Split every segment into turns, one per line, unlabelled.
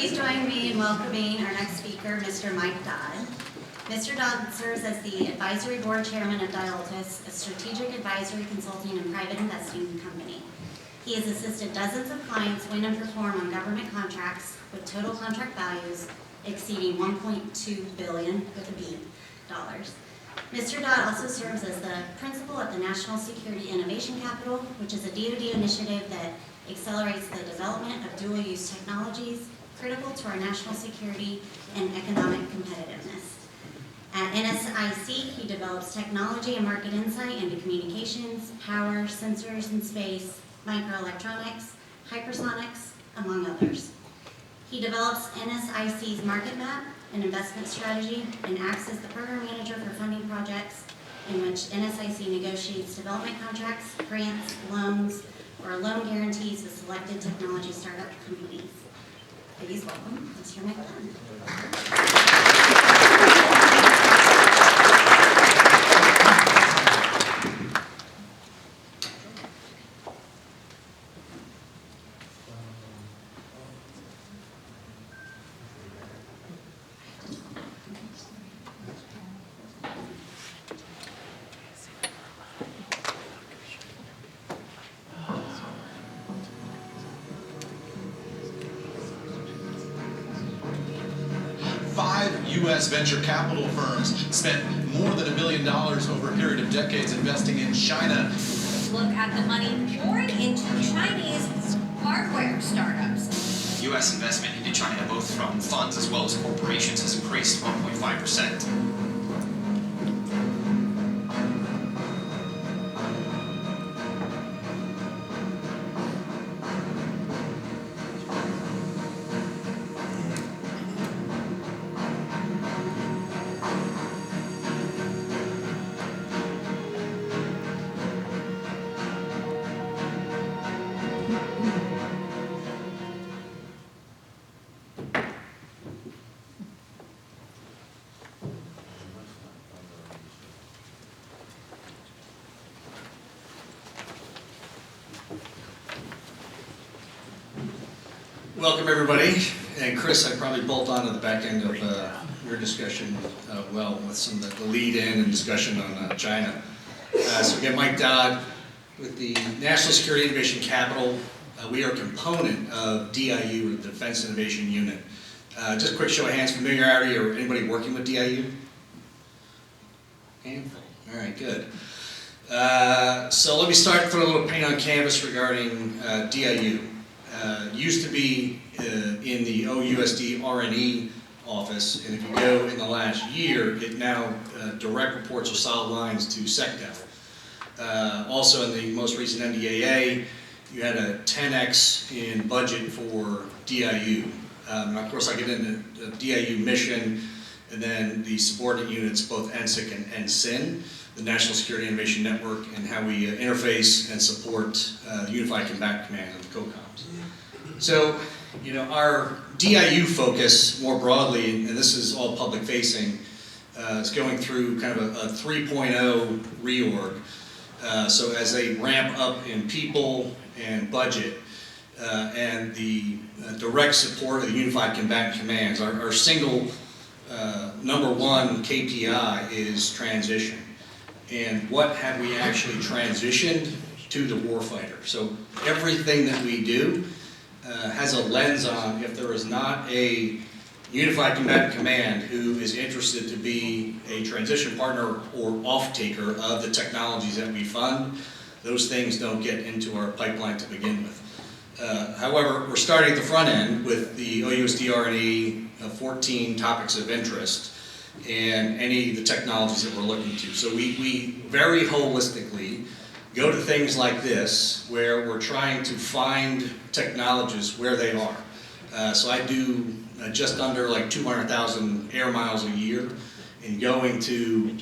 Please join me in welcoming our next speaker, Mr. Mike Dodd. Mr. Dodd serves as the Advisory Board Chairman of Dialtis, a strategic advisory consulting and private investing company. He has assisted dozens of clients win and perform on government contracts with total contract values exceeding $1.2 billion with a B dollars. Mr. Dodd also serves as the principal at the National Security Innovation Capital, which is a DoD initiative that accelerates the development of dual-use technologies critical to our national security and economic competitiveness. At NSIC, he develops technology and market insight into communications, power, sensors in space, microelectronics, hypersonics, among others. He develops NSIC's market map and investment strategy and acts as the program manager for funding projects in which NSIC negotiates development contracts, grants, loans, or loan guarantees with selected technology startup companies. Please welcome Mr. McDodd.
5 U.S. venture capital firms spent more than $1 billion over a period of decades investing in China.
Look at the money pouring into Chinese hardware startups.
U.S. investment into China, both from funds as well as corporations, has increased 1.5%.
Welcome everybody, and Chris, I'd probably bolt on to the back end of your discussion well with some of the lead-in and discussion on China. So we got Mike Dodd with the National Security Innovation Capital. We are a component of DIU, the Defense Innovation Unit. Just a quick show of hands, familiarity, or anybody working with DIU? Handful. All right, good. So let me start, throw a little paint on canvas regarding DIU. Used to be in the OUSD R&E office, and if you go in the last year, it now direct reports with solid lines to SecDef. Also in the most recent NDAA, you had a 10x in budget for DIU. Of course, I get into the DIU mission, and then the subordinate units, both NSIC and NSIN, the National Security Innovation Network, and how we interface and support the Unified Combat Command and the COCOMs. So, you know, our DIU focus more broadly, and this is all public facing, is going through kind of a 3.0 reorg. So as they ramp up in people and budget and the direct support of the Unified Combat Commands, our single number one KPI is transition. And what have we actually transitioned to the warfighter? So everything that we do has a lens on if there is not a Unified Combat Command who is interested to be a transition partner or off-taker of the technologies that we fund, those things don't get into our pipeline to begin with. However, we're starting at the front end with the OUSD R&E 14 topics of interest and any of the technologies that we're looking to. So we very holistically go to things like this where we're trying to find technologies where they are. So I do just under like 200,000 air miles a year in going to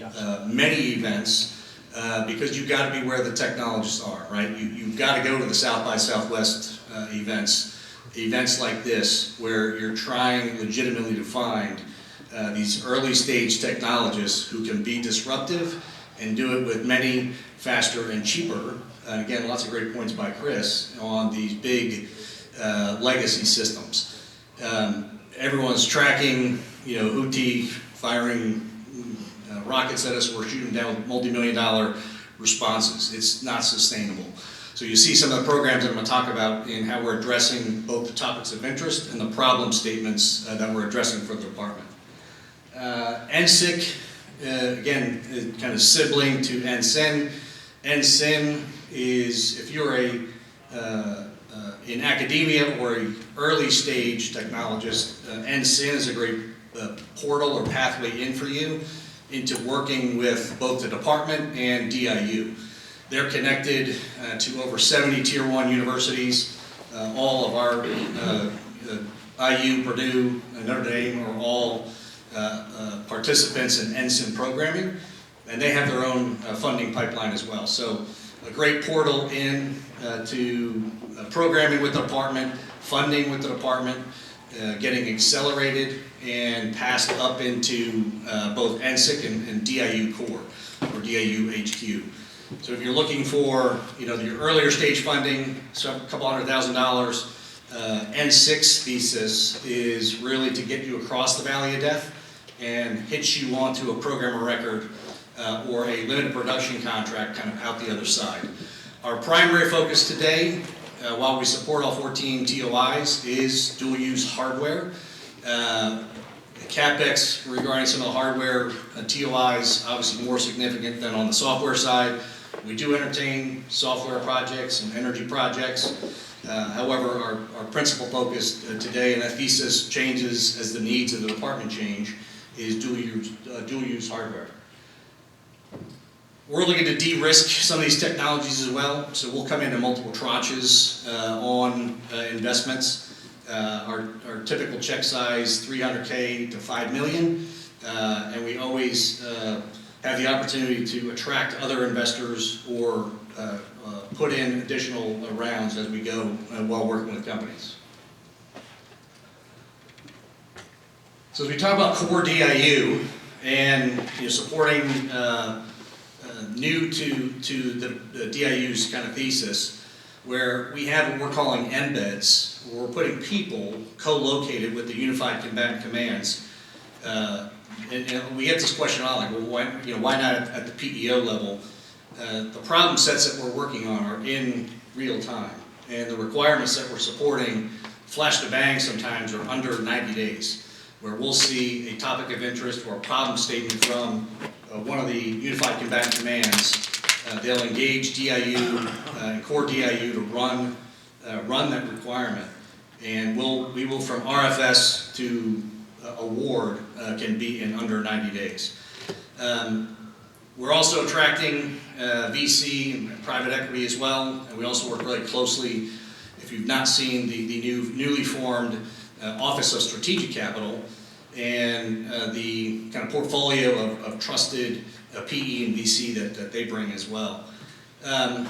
many events because you've got to be where the technologists are, right? You've got to go to the South by Southwest events like this where you're trying legitimately to find these early stage technologists who can be disruptive and do it with many faster and cheaper. And again, lots of great points by Chris on these big legacy systems. Everyone's tracking, Houthi firing rockets at us. We're shooting down multi-million-dollar responses. It's not sustainable. So you see some of the programs that I'm going to talk about in how we're addressing both the topics of interest and the problem statements that we're addressing for the department. NSIC, again, kind of sibling to NSIN. NSIN is, if you're in academia or an early stage technologist, NSIN is a great portal or pathway in for you into working with both the department and DIU. They're connected to over 70 Tier 1 universities. All of our IU, Purdue, and Notre Dame are all participants in NSIN programming, and they have their own funding pipeline as well. So a great portal in to programming with the department, funding with the department, getting accelerated and passed up into both NSIC and DIU core or DIU HQ. So if you're looking for, your earlier stage funding, so a couple $100,000, N6 thesis is really to get you across the valley of death and hit you onto a program of record or a limited production contract kind of out the other side. Our primary focus today, while we support all 14 TOIs, is dual use hardware. CapEx regarding some of the hardware TOIs obviously more significant than on the software side. We do entertain software projects and energy projects. However, our principal focus today, and that thesis changes as the needs of the department change, is dual use hardware. We're looking to de-risk some of these technologies as well, so we'll come into multiple tranches on investments. Our typical check size, $300K to $5 million, and we always have the opportunity to attract other investors or put in additional rounds as we go while working with companies. So as we talk about core DIU and supporting new to the DIU's kind of thesis, where we have what we're calling embeds, where we're putting people co-located with the unified combatant commands. And we get this question all like, well, why not at the PEO level? The problem sets that we're working on are in real time, and the requirements that we're supporting, flash to bang sometimes, are under 90 days, where we'll see a topic of interest or a problem statement from one of the unified combatant commands. They'll engage DIU and core DIU to run that requirement, and we will from RFS to award can be in under 90 days. We're also attracting VC and private equity as well, and we also work really closely, if you've not seen the newly formed Office of Strategic Capital and the kind of portfolio of trusted PE and VC that they bring as well. And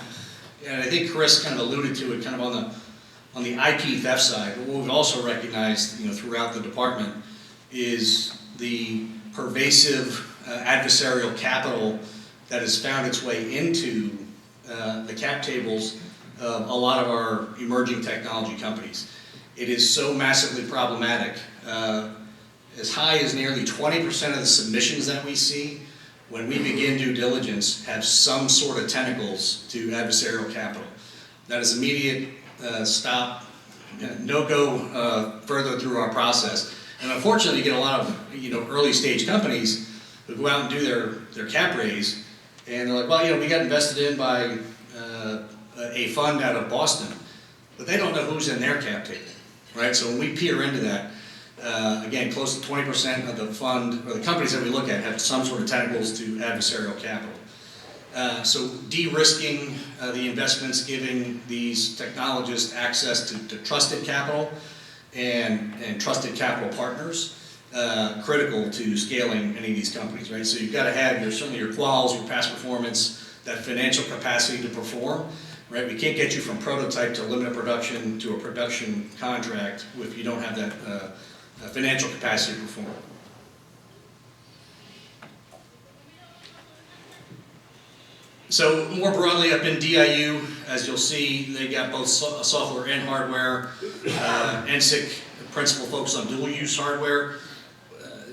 I think Chris kind of alluded to it kind of on the IP theft side, but what we've also recognized throughout the department is the pervasive adversarial capital that has found its way into the cap tables of a lot of our emerging technology companies. It is so massively problematic. As high as nearly 20% of the submissions that we see when we begin due diligence have some sort of tentacles to adversarial capital. That is immediate stop, no go further through our process. And unfortunately, you get a lot of early stage companies who go out and do their cap raise, and they're like, well, we got invested in by a fund out of Boston, but they don't know who's in their cap table, right? So when we peer into that, again, close to 20% of the fund or the companies that we look at have some sort of tentacles to adversarial capital. So de-risking the investments, giving these technologists access to trusted capital and trusted capital partners, critical to scaling any of these companies, right? So you've got to have certainly your quals, your past performance, that financial capacity to perform, right? We can't get you from prototype to limited production to a production contract if you don't have that financial capacity to perform. So more broadly up in DIU, as you'll see, they got both software and hardware. NSIC principal focus on dual-use hardware.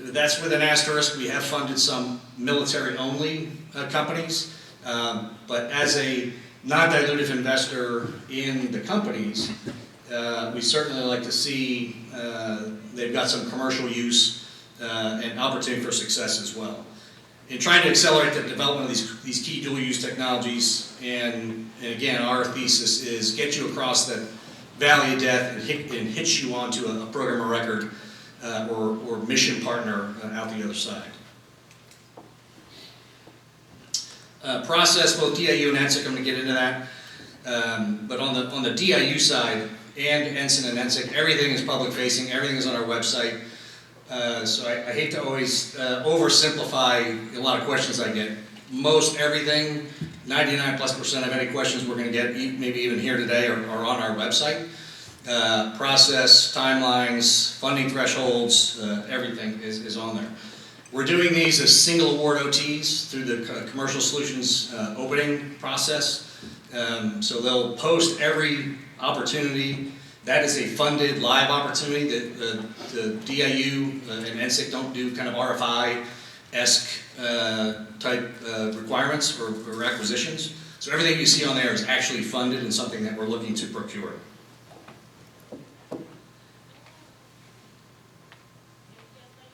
That's with an asterisk. We have funded some military-only companies, but as a non-dilutive investor in the companies, we certainly like to see they've got some commercial use and opportunity for success as well. In trying to accelerate the development of these key dual-use technologies, and again, our thesis is get you across that valley of death and hitch you onto a program of record or mission partner out the other side. Process, both DIU and NSIC, I'm going to get into that. But on the DIU side, and Ensign and NSIC, everything is public facing, everything is on our website. So I hate to always oversimplify a lot of questions I get. Most everything, 99+% of any questions we're going to get, maybe even here today, are on our website. Process, timelines, funding thresholds, everything is on there. We're doing these as single award OTs through the Commercial Solutions opening process. So they'll post every opportunity. That is a funded live opportunity that the DIU and NSIC don't do kind of RFI-esque type requirements or acquisitions. So everything you see on there is actually funded and something that we're looking to procure.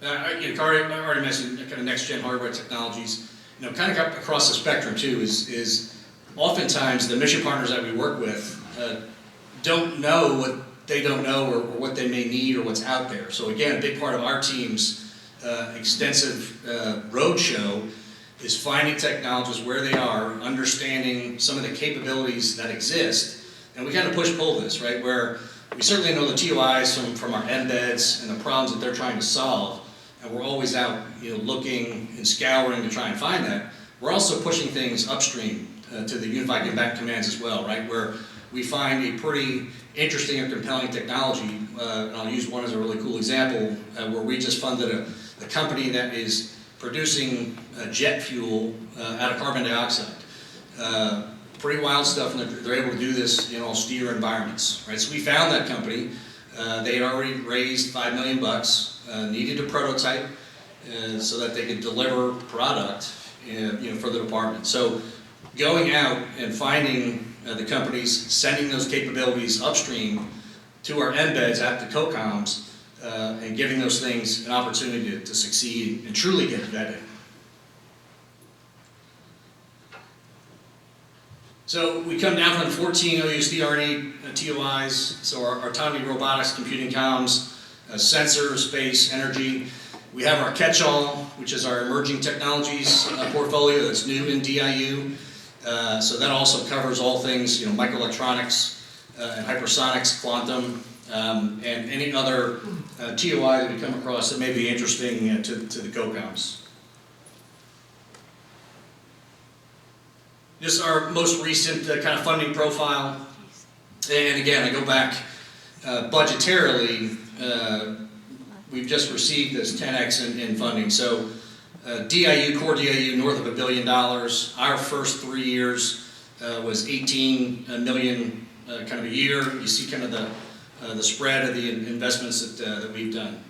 I already mentioned kind of next-gen hardware technologies. Kind of up across the spectrum too is oftentimes the mission partners that we work with don't know what they don't know or what they may need or what's out there. So again, a big part of our team's extensive roadshow is finding technologies where they are, understanding some of the capabilities that exist, and we kind of push-pull this, right? Where we certainly know the TOIs from our embeds and the problems that they're trying to solve, and we're always out, looking and scouring to try and find that. We're also pushing things upstream to the Unified Combat Commands as well, right? Where we find a pretty interesting or compelling technology, and I'll use one as a really cool example, where we just funded a company that is producing jet fuel out of carbon dioxide. Pretty wild stuff, and they're able to do this in austere environments, right? So we found that company. They had already raised $5 million, needed a prototype so that they could deliver product, for the department. So going out and finding the companies, sending those capabilities upstream to our embeds at the COCOMs, and giving those things an opportunity to succeed and truly get vetted. So we come down from 14 OUSD R&E TOIs, so our autonomy, robotics, computing, comms, sensor, space, energy. We have our catch-all, which is our emerging technologies portfolio that's new in DIU. So that also covers all things, microelectronics and hypersonics, quantum, and any other TOI that we come across that may be interesting to the COCOMs. This is our most recent kind of funding profile. And again, I go back budgetarily, we've just received this 10x in funding. So DIU, core DIU, north of $1 billion. Our first 3 years was 18 million kind of a year. You see kind of the spread of the investments that we've done.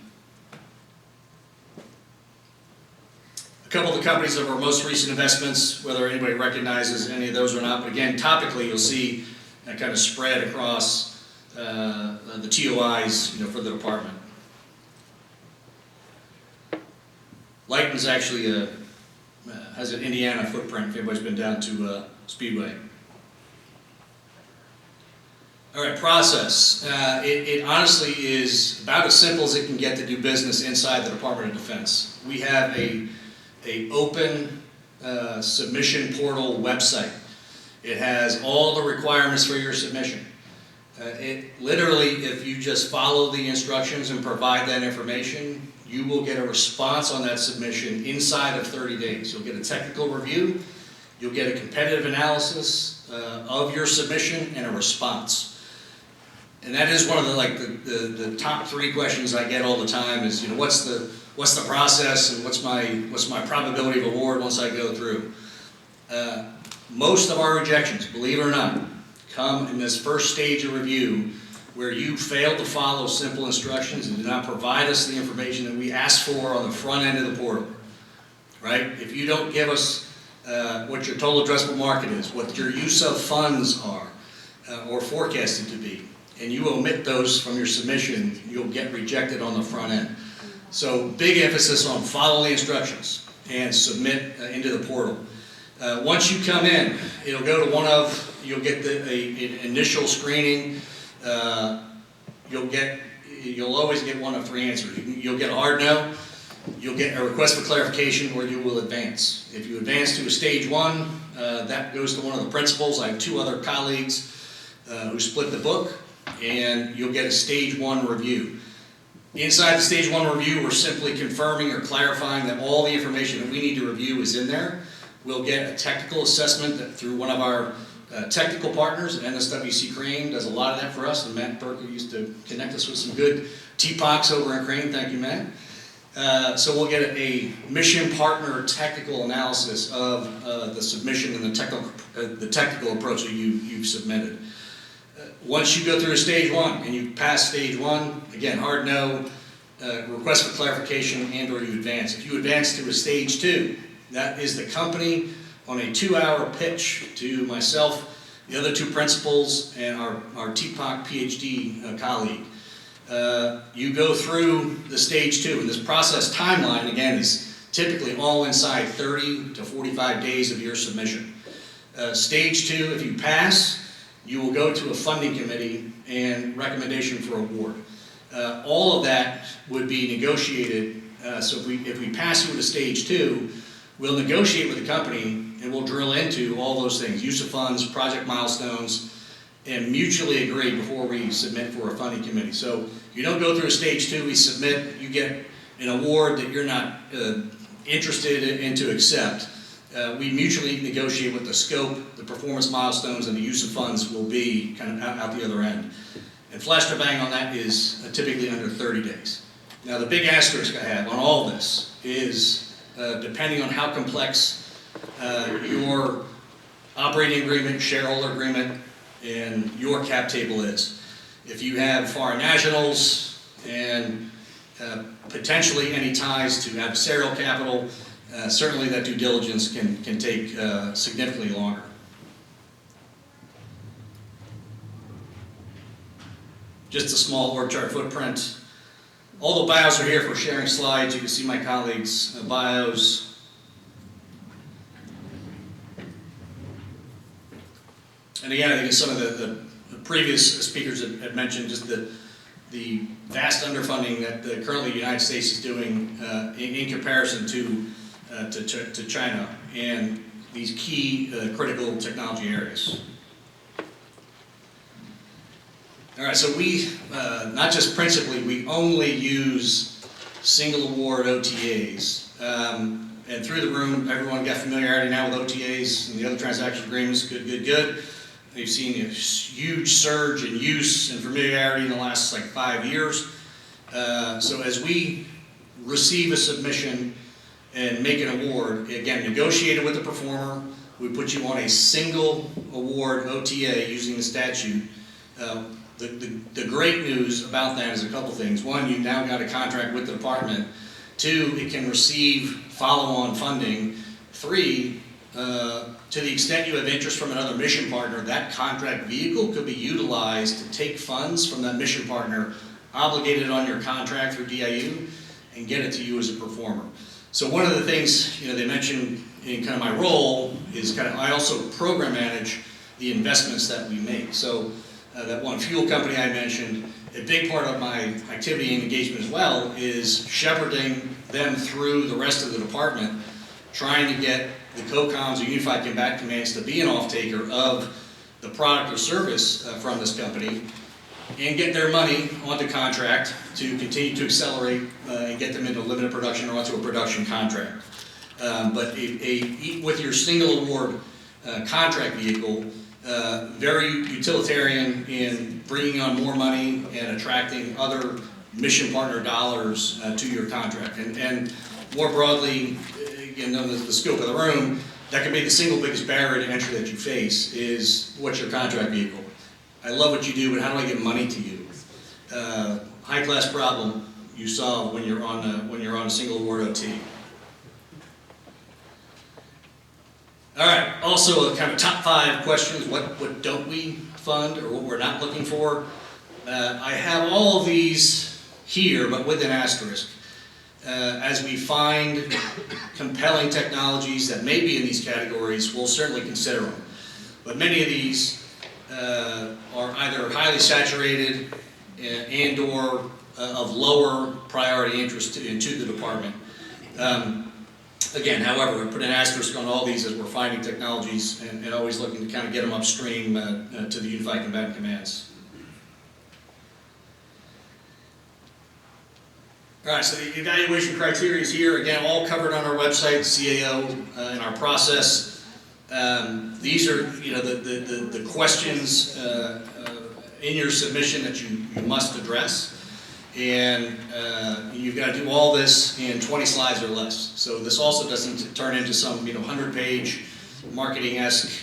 A couple of the companies of our most recent investments, whether anybody recognizes any of those or not, but again, topically, you'll see that kind of spread across the TOIs, for the department. Leighton's actually has an Indiana footprint, if anybody's been down to Speedway. All right, process. It honestly is about as simple as it can get to do business inside the Department of Defense. We have a open submission portal website. It has all the requirements for your submission. It literally, if you just follow the instructions and provide that information, you will get a response on that submission inside of 30 days. You'll get a technical review, you'll get a competitive analysis of your submission, and a response. And that is one of the top 3 questions I get all the time is, what's the process and what's my probability of award once I go through? Most of our rejections, believe it or not, come in this first stage of review where you failed to follow simple instructions and did not provide us the information that we asked for on the front end of the portal, right? If you don't give us what your total addressable market is, what your use of funds are, or forecasted to be, and you omit those from your submission, you'll get rejected on the front end. So big emphasis on follow the instructions and submit into the portal. Once you come in, it'll go to you'll get an initial screening. You'll always get one of 3 answers. You'll get a hard no, you'll get a request for clarification, or you will advance. If you advance to a stage 1, that goes to one of the principals. I have 2 other colleagues who split the book, and you'll get a stage 1 review. Inside the stage 1 review, we're simply confirming or clarifying that all the information that we need to review is in there. We'll get a technical assessment through one of our technical partners at NSIC Crane. Does a lot of that for us, and Matt Berkeley used to connect us with some good TPOCs over in Crane. Thank you, Matt. So we'll get a mission partner technical analysis of the submission and the technical approach that you've submitted. Once you go through stage 1 and you pass stage 1, again, hard no, request for clarification, and or you advance. If you advance to a stage 2, that is the company on a 2-hour pitch to myself, the other 2 principals, and our TPOC PhD colleague. You go through the stage 2, and this process timeline, again, is typically all inside 30 to 45 days of your submission. Stage 2, if you pass, you will go to a funding committee and recommendation for award. All of that would be negotiated, so if we pass you to stage 2, we'll negotiate with the company and we'll drill into all those things, use of funds, project milestones, and mutually agree before we submit for a funding committee. So you don't go through a stage 2, we submit, you get an award that you're not interested in to accept. We mutually negotiate what the scope, the performance milestones, and the use of funds will be kind of out the other end. And flash to bang on that is typically under 30 days. Now the big asterisk I have on all this is depending on how complex your operating agreement, shareholder agreement, and your cap table is. If you have foreign nationals and potentially any ties to adversarial capital, certainly that due diligence can take significantly longer. Just a small org chart footprint. All the bios are here for sharing slides. You can see my colleagues' bios. And again, I think some of the previous speakers had mentioned just the vast underfunding that currently the United States is doing in comparison to China and these key critical technology areas. All right, so we, not just principally, we only use single award OTAs. And through the room, everyone got familiarity now with OTAs and the other transaction agreements. Good. We've seen a huge surge in use and familiarity in the last 5 years. So as we receive a submission and make an award, again, negotiated with the performer, we put you on a single award OTA using the statute. The great news about that is a couple things. 1, you've now got a contract with the department. 2, it can receive follow-on funding. 3, to the extent you have interest from another mission partner, that contract vehicle could be utilized to take funds from that mission partner, obligated on your contract through DIU, and get it to you as a performer. So one of the things they mentioned in kind of my role is I also program manage the investments that we make. So that one fuel company I mentioned, a big part of my activity and engagement as well is shepherding them through the rest of the department, trying to get the COCOMs or Unified Combat Commands to be an off-taker of the product or service from this company and get their money onto contract to continue to accelerate and get them into limited production or onto a production contract. But with your single award contract vehicle, very utilitarian in bringing on more money and attracting other mission partner dollars to your contract. And more broadly, again, the scope of the room, that could be the single biggest barrier to entry that you face is what's your contract vehicle. I love what you do, but how do I get money to you? high-class problem you solve when you're on a single award OT. All right, also a kind of top 5 questions, what don't we fund or what we're not looking for? I have all of these here, but with an asterisk. As we find compelling technologies that may be in these categories, we'll certainly consider them. But many of these are either highly saturated and or of lower priority interest to the department. Again, however, I put an asterisk on all these as we're finding technologies and always looking to kind of get them upstream to the Unified Combatant Commands. All right, so the evaluation criteria is here, again, all covered on our website, CAO, in our process. These are, the questions in your submission that you must address. And you've got to do all this in 20 slides or less. So this also doesn't turn into some 100-page marketing-esque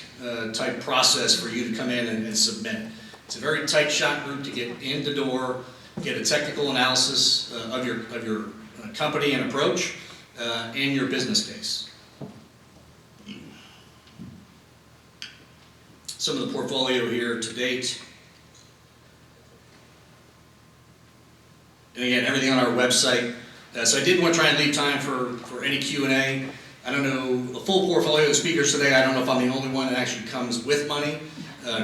type process for you to come in and submit. It's a very tight shot group to get in the door, get a technical analysis of your company and approach, and your business case. Some of the portfolio here to date. And again, everything on our website. So I did want to try and leave time for any Q&A. I don't know, the full portfolio of speakers today, I don't know if I'm the only one that actually comes with money,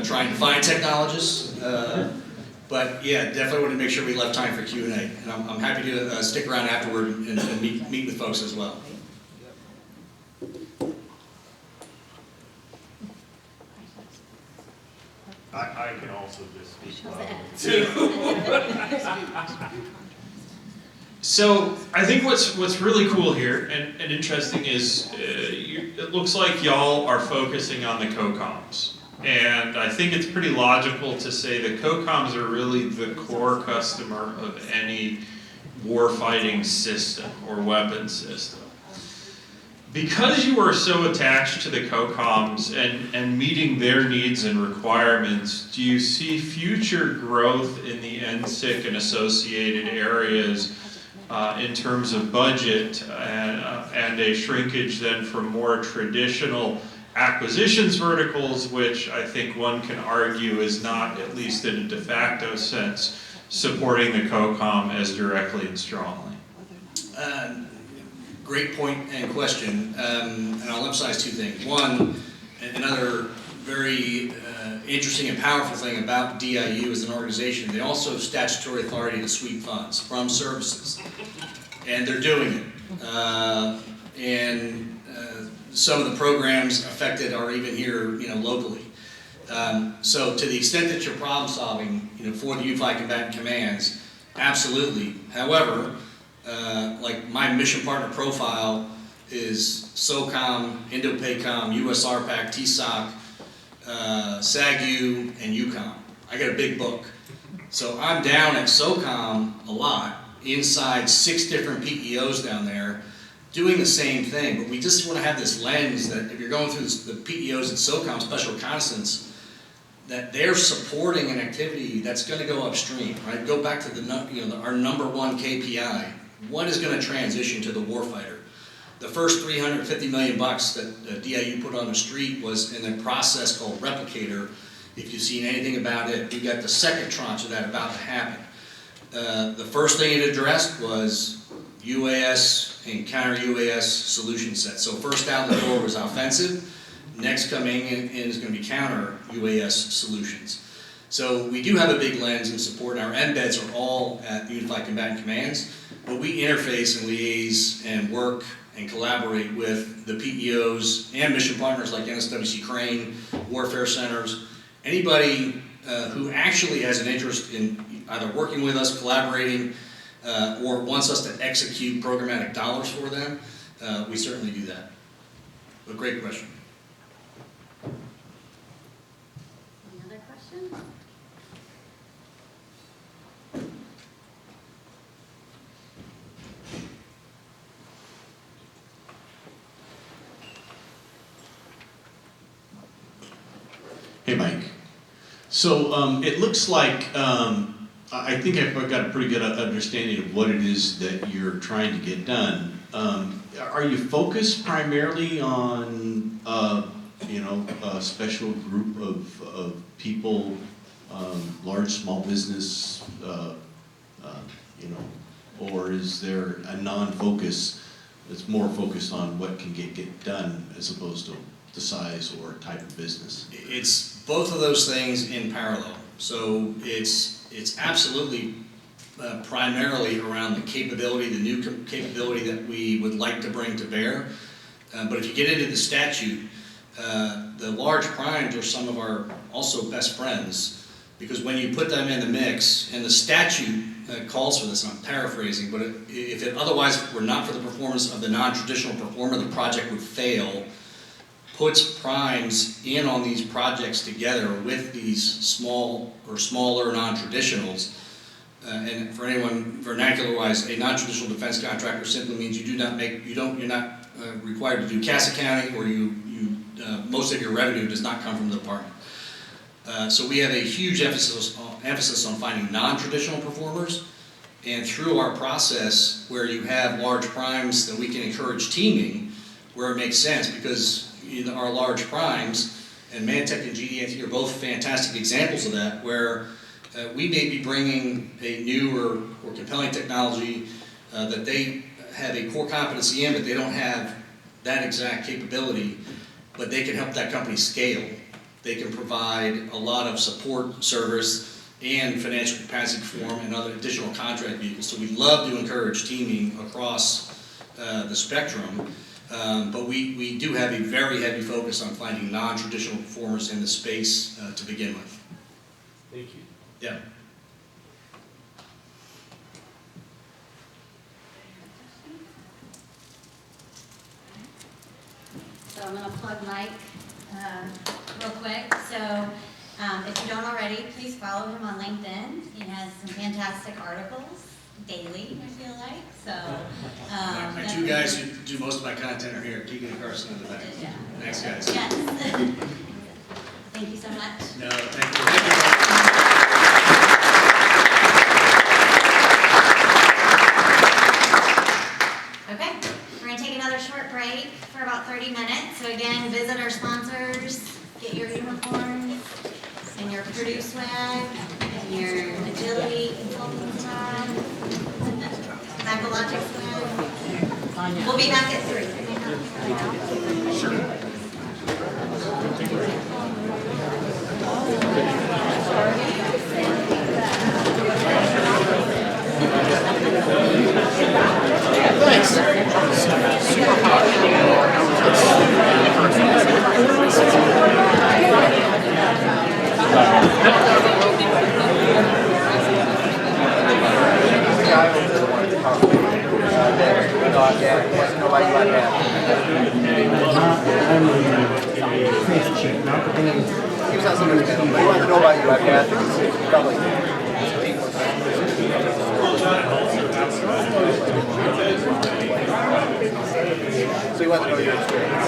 trying to find technologists. But yeah, definitely want to make sure we left time for Q&A. And I'm happy to stick around afterward and meet with folks as well.
I can also just speak loudly too. So I think what's really cool here and interesting is it looks like y'all are focusing on the COCOMs. And I think it's pretty logical to say that COCOMs are really the core customer of any warfighting system or weapon system. Because you are so attached to the COCOMs and meeting their needs and requirements, do you see future growth in the NSIC and associated areas in terms of budget and a shrinkage then from more traditional acquisitions verticals, which I think one can argue is not, at least in a de facto sense, supporting the COCOM as directly and strongly?
Great point and question, and I'll emphasize 2 things. One, another very interesting and powerful thing about DIU as an organization, they also have statutory authority to sweep funds from services, and they're doing it. Some of the programs affected are even here, locally. So to the extent that you're problem solving, for the Unified Combatant Commands, absolutely. However, like my mission partner profile is SOCOM, INDOPACOM, US RPAC, TSOC, SAGU, and UCOM. I got a big book. So I'm down at SOCOM a lot, inside 6 different PEOs down there, doing the same thing, but we just want to have this lens that if you're going through the PEOs at SOCOM, Special Reconnaissance, that they're supporting an activity that's going to go upstream, right? Go back to our number 1 KPI. What is going to transition to the warfighter? The first $350 million that DIU put on the street was in a process called Replicator. If you've seen anything about it, you got the second tranche of that about to happen. The first thing it addressed was UAS and counter-UAS solution sets. So first out the door was offensive. Next coming in is going to be counter-UAS solutions. So we do have a big lens and support, and our embeds are all at Unified Combatant Commands, but we interface and liaise and work and collaborate with the PEOs and mission partners like NSWC Crane, warfare centers, anybody who actually has an interest in either working with us, collaborating, or wants us to execute programmatic dollars for them, we certainly do that. But great question.
Any other questions?
Hey, Mike. So it looks like I think I've got a pretty good understanding of what it is that you're trying to get done. Are you focused primarily on, you know, a special group of people, large, small business, you know, or is there a non-focus that's more focused on what can get done as opposed to the size or type of business?
It's both of those things in parallel. So it's absolutely primarily around the capability, the new capability that we would like to bring to bear. But if you get into the statute, the large primes are some of our also best friends, because when you put them in the mix, and the statute calls for this, and I'm paraphrasing, but if it otherwise were not for the performance of the non-traditional performer, the project would fail, puts primes in on these projects together with these small or smaller non-traditionals. And for anyone vernacular-wise, a non-traditional defense contractor simply means you're not required to do CAS accounting, or most of your revenue does not come from the department. So we have a huge emphasis on finding non-traditional performers, and through our process where you have large primes, that we can encourage teaming where it makes sense, because our large primes, and Mantech and GD&T are both fantastic examples of that, where we may be bringing a new or compelling technology that they have a core competency in, but they don't have that exact capability, but they can help that company scale. They can provide a lot of support service and financial capacity form and other additional contract vehicles. So we love to encourage teaming across the spectrum, but we do have a very heavy focus on finding non-traditional performers in the space to begin with.
Thank you.
Yeah.
So I'm going to plug Mike real quick. So if you don't already, please follow him on LinkedIn. He has some fantastic articles daily, I feel like. So
My two guys who do most of my content are here, Keegan and Carson in the back.
Yeah.
Thanks, guys.
Yes. Thank you so much.
No, thank you.
Okay, we're going to take another short break for about 30 minutes. So again, visit our sponsors, get your uniforms, and your Purdue swag, and your agility consulting swag, Macologic swag. We'll be back at 3. Sure.
He was not somebody who wanted to know about you. I've had so you want to know your experience.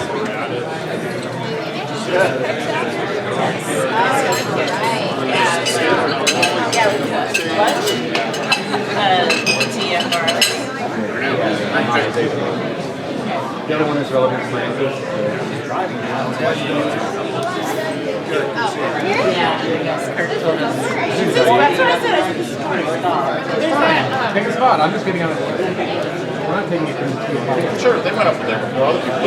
The other one is relevant to my interest. Driving now. Pick a spot. I'm just getting on it. We're not taking it. Sure, they went up there before other people.